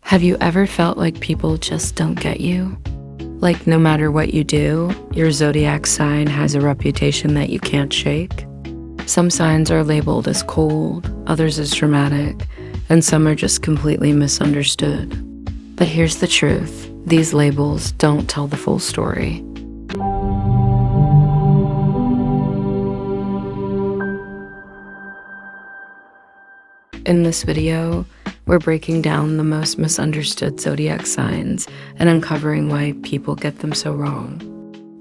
Have you ever felt like people just don't get you? Like no matter what you do, your zodiac sign has a reputation that you can't shake? Some signs are labeled as cold, others as dramatic, and some are just completely misunderstood. But here's the truth, these labels don't tell the full story. In this video, we're breaking down the most misunderstood zodiac signs and uncovering why people get them so wrong.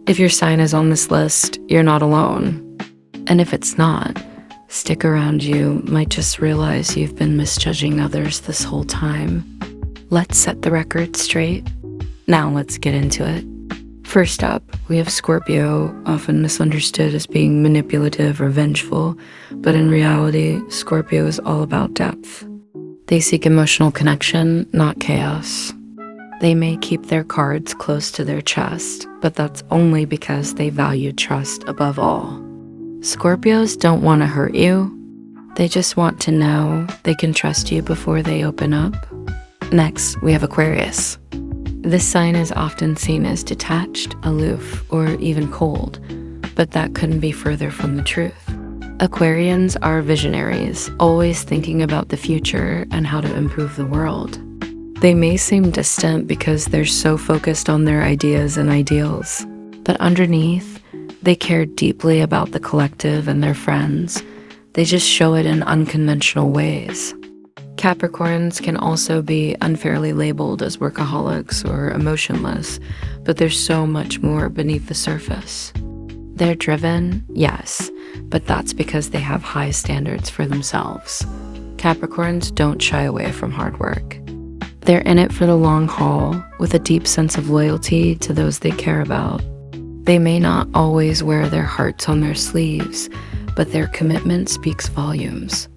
If your sign is on this list, you're not alone. And if it's not, stick around, you might just realize you've been misjudging others this whole time. Let's set the record straight. Now let's get into it. First up, we have Scorpio, often misunderstood as being manipulative or vengeful, but in reality, Scorpio is all about depth. They seek emotional connection, not chaos. They may keep their cards close to their chest, but that's only because they value trust above all. Scorpios don't want to hurt you. They just want to know they can trust you before they open up. Next, we have Aquarius. This sign is often seen as detached, aloof, or even cold, but that couldn't be further from the truth. Aquarians are visionaries, always thinking about the future and how to improve the world. They may seem distant because they're so focused on their ideas and ideals, but underneath, they care deeply about the collective and their friends. They just show it in unconventional ways. Capricorns can also be unfairly labeled as workaholics or emotionless, but there's so much more beneath the surface. They're driven, yes, but that's because they have high standards for themselves. Capricorns don't shy away from hard work. They're in it for the long haul, with a deep sense of loyalty to those they care about. They may not always wear their hearts on their sleeves, but their commitment speaks volumes.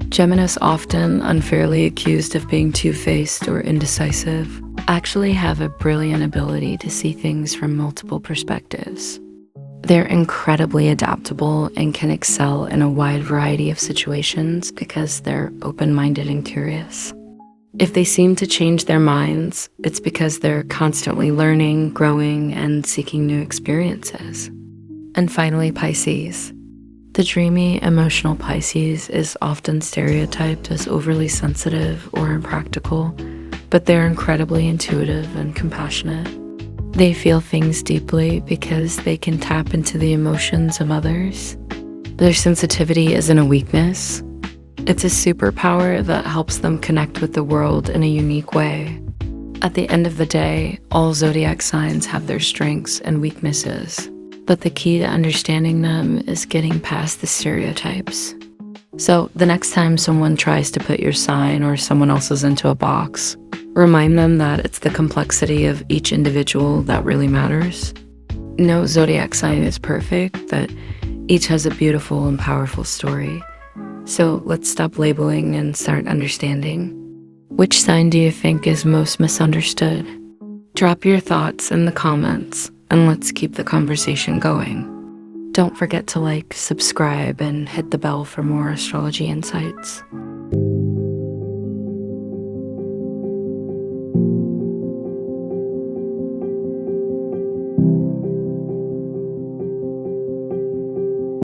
Geminis, often unfairly accused of being two-faced or indecisive, actually have a brilliant ability to see things from multiple perspectives. They're incredibly adaptable and can excel in a wide variety of situations because they're open-minded and curious. If they seem to change their minds, it's because they're constantly learning, growing, and seeking new experiences. And finally, Pisces. The dreamy, emotional Pisces is often stereotyped as overly sensitive or impractical, but they're incredibly intuitive and compassionate. They feel things deeply because they can tap into the emotions of others. Their sensitivity isn't a weakness. It's a superpower that helps them connect with the world in a unique way. At the end of the day, all zodiac signs have their strengths and weaknesses, but the key to understanding them is getting past the stereotypes. So the next time someone tries to put your sign or someone else's into a box, remind them that it's the complexity of each individual that really matters. No zodiac sign is perfect, but each has a beautiful and powerful story. So let's stop labeling and start understanding. Which sign do you think is most misunderstood? Drop your thoughts in the comments, and let's keep the conversation going. Don't forget to like, subscribe, and hit the bell for more astrology insights.